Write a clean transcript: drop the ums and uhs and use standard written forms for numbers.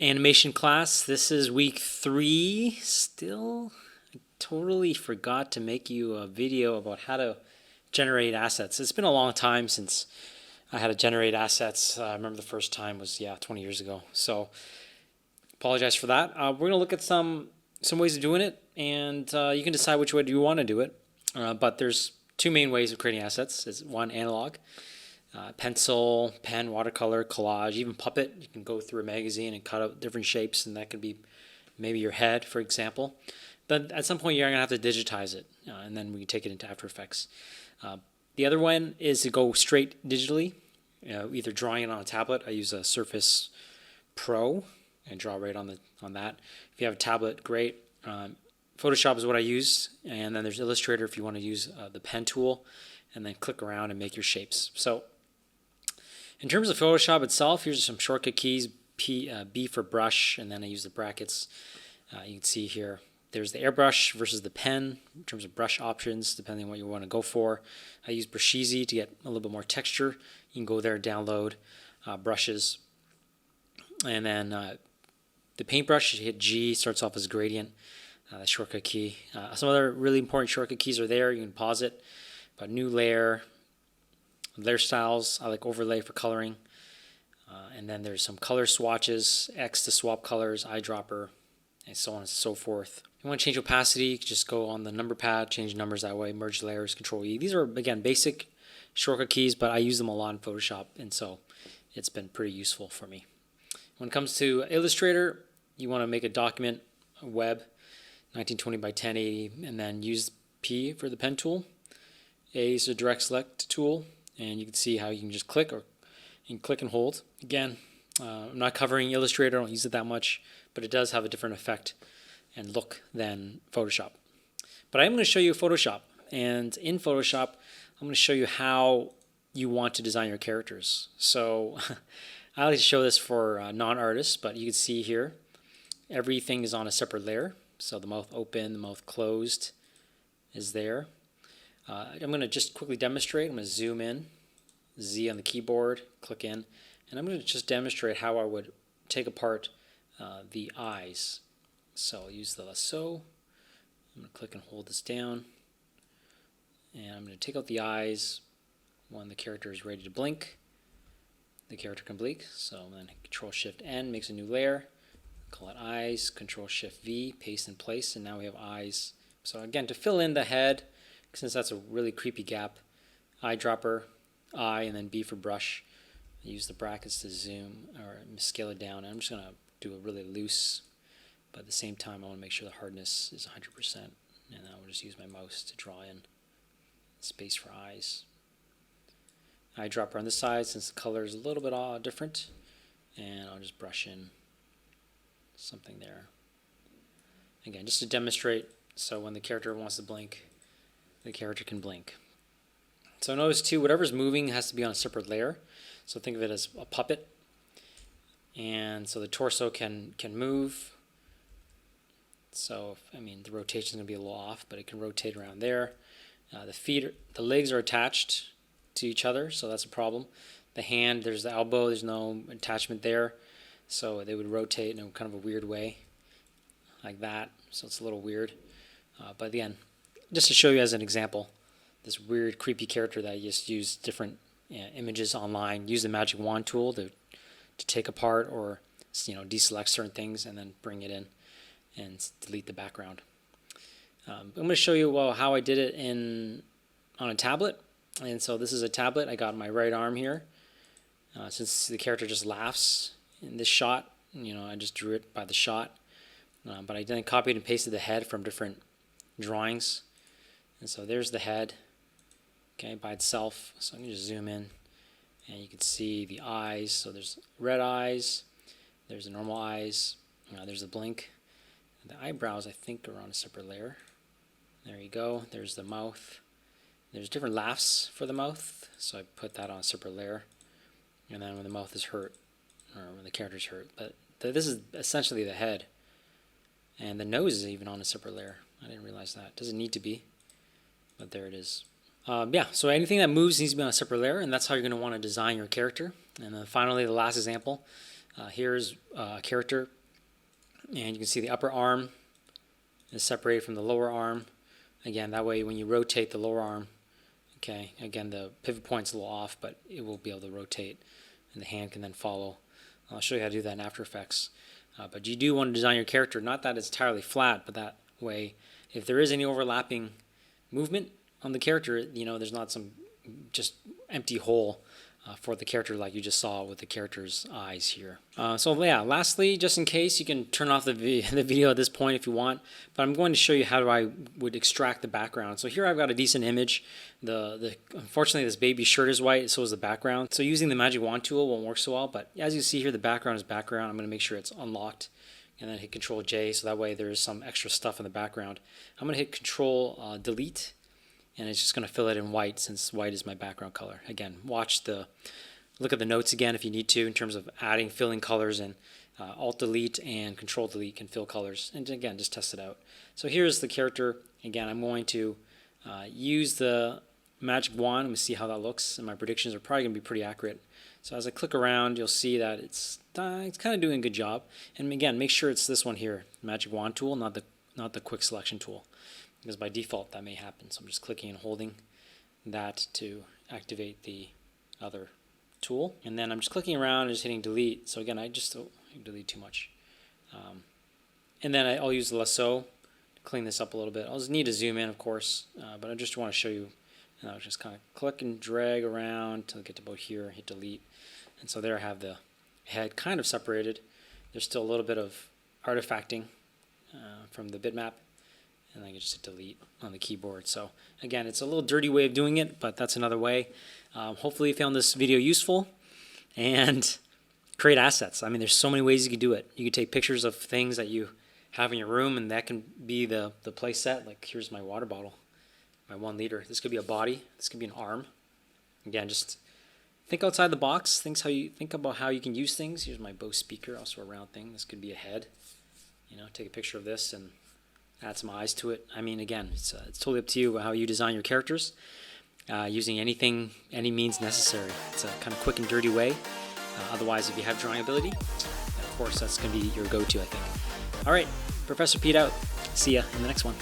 Animation class, this is week 3 still. I totally forgot to make you a video about how to generate assets. It's been a long time since I had to generate assets. I remember the first time was 20 years ago. So apologize for that. We're going to look at some ways of doing it, and you can decide which way you want to do it. But there's two main ways of creating assets. Is one, analog. Pencil, pen, watercolor, collage, even Puppet. You can go through a magazine and cut out different shapes, and that could be maybe your head, for example. But at some point, you're going to have to digitize it, and then we can take it into After Effects. The other one is to go straight digitally, either drawing it on a tablet. I use a Surface Pro and draw right on that. If you have a tablet, great. Photoshop is what I use, and then there's Illustrator if you want to use the pen tool, and then click around and make your shapes. So in terms of Photoshop itself, here's some shortcut keys. B for brush, and then I use the brackets. You can see here, there's the airbrush versus the pen in terms of brush options, depending on what you want to go for. I use Brusheezy to get a little bit more texture. You can go there and download brushes. And then the paintbrush, you hit G, starts off as gradient, the shortcut key. Some other really important shortcut keys are there. You can pause it. But new layer styles, I like overlay for coloring. And then there's some color swatches, X to swap colors, eyedropper, and so on and so forth. If you want to change opacity, you can just go on the number pad, change numbers that way, merge layers, Control E. These are, again, basic shortcut keys, but I use them a lot in Photoshop, and so it's been pretty useful for me. When it comes to Illustrator, you want to make a document, a web, 1920 by 1080, and then use P for the pen tool. A is a direct select tool, and you can see how you can just click and hold. Again, I'm not covering Illustrator, I don't use it that much, but it does have a different effect and look than Photoshop. But I'm going to show you Photoshop, and in Photoshop, I'm going to show you how you want to design your characters. So I like to show this for non-artists, but you can see here, everything is on a separate layer. So the mouth open, the mouth closed is there. I'm going to just quickly demonstrate. I'm going to zoom in, Z on the keyboard, click in, and I'm going to just demonstrate how I would take apart the eyes. So I'll use the lasso. I'm going to click and hold this down, and I'm going to take out the eyes when the character is ready to blink. The character can blink, so then Control-Shift-N makes a new layer. Call it eyes, Control-Shift-V, paste in place, and now we have eyes. So again, to fill in the head, since that's a really creepy gap, eyedropper, I, and then B for brush. I use the brackets to zoom or scale it down. I'm just going to do a really loose, but at the same time I want to make sure the hardness is 100%, and I will just use my mouse to draw in space for eyes. Eyedropper on this side, since the color is a little bit different, and I'll just brush in something there. Again, just to demonstrate, so when the character wants to blink, the character can blink. So notice too, whatever's moving has to be on a separate layer. So think of it as a puppet. And so the torso can move. So, the rotation is going to be a little off, but it can rotate around there. The legs are attached to each other, so that's a problem. The hand, there's the elbow, there's no attachment there. So they would rotate in kind of a weird way, like that. So it's a little weird. But again, just to show you as an example, this weird, creepy character that I just use different images online, use the magic wand tool to take apart or deselect certain things and then bring it in and delete the background. I'm going to show you how I did it on a tablet. And so this is a tablet. I got my right arm here. Since the character just laughs in this shot, I just drew it by the shot. But I then copied and pasted the head from different drawings. And so there's the head, okay, by itself. So I can just zoom in, and you can see the eyes. So there's red eyes, there's the normal eyes, there's the blink. The eyebrows, I think, are on a separate layer. There you go. There's the mouth. There's different laughs for the mouth, so I put that on a separate layer. And then when the mouth is hurt, or when the character's hurt. But this is essentially the head. And the nose is even on a separate layer. I didn't realize that. It doesn't need to be, but there it is. So anything that moves needs to be on a separate layer, and that's how you're going to want to design your character. And then finally, the last example, Here's a character, and you can see the upper arm is separated from the lower arm. Again, that way when you rotate the lower arm, okay, again the pivot point's a little off, but it will be able to rotate, and the hand can then follow. I'll show you how to do that in After Effects. But you do want to design your character, not that it's entirely flat, but that way if there is any overlapping movement on the character, you know, there's not some just empty hole for the character like you just saw with the character's eyes here. So yeah, lastly, just in case, you can turn off the video at this point if you want, but I'm going to show you how I would extract the background. So here I've got a decent image. Unfortunately this baby's shirt is white, so is the background. So using the Magic Wand tool won't work so well, but as you see here, the background is background. I'm going to make sure it's unlocked and then hit Control J, so that way there is some extra stuff in the background. I'm going to hit Control Delete, and it's just going to fill it in white since white is my background color. Again, look at the notes again if you need to in terms of adding, filling colors, and Alt Delete and Control Delete can fill colors. And again, just test it out. So here's the character. Again, I'm going to use the Magic Wand. Let me see how that looks, and my predictions are probably going to be pretty accurate. So as I click around, you'll see that it's kind of doing a good job. And again, make sure it's this one here, Magic Wand tool, not the Quick Selection tool, because by default that may happen. So I'm just clicking and holding that to activate the other tool, and then I'm just clicking around and just hitting delete. So again, I delete too much, and then I'll use the lasso to clean this up a little bit. I'll just need to zoom in, of course, but I just want to show you. And I'll just kind of click and drag around till I get to about here, hit delete, and so there I have the head kind of separated. There's still a little bit of artifacting from the bitmap, and I can just hit delete on the keyboard. So again, it's a little dirty way of doing it, but that's another way. Hopefully you found this video useful and create assets. I mean, there's so many ways you could do it. You could take pictures of things that you have in your room, and that can be the play set. Like here's my water bottle, my 1 liter. This could be a body. This could be an arm. Again, just think outside the box. Think about how you can use things. Here's my Bose speaker, also a round thing. This could be a head. You know, take a picture of this and add some eyes to it. I mean, again, it's totally up to you how you design your characters, using any means necessary. It's a kind of quick and dirty way. Otherwise, if you have drawing ability, of course, that's going to be your go-to, I think. All right, Professor Pete out. See ya in the next one.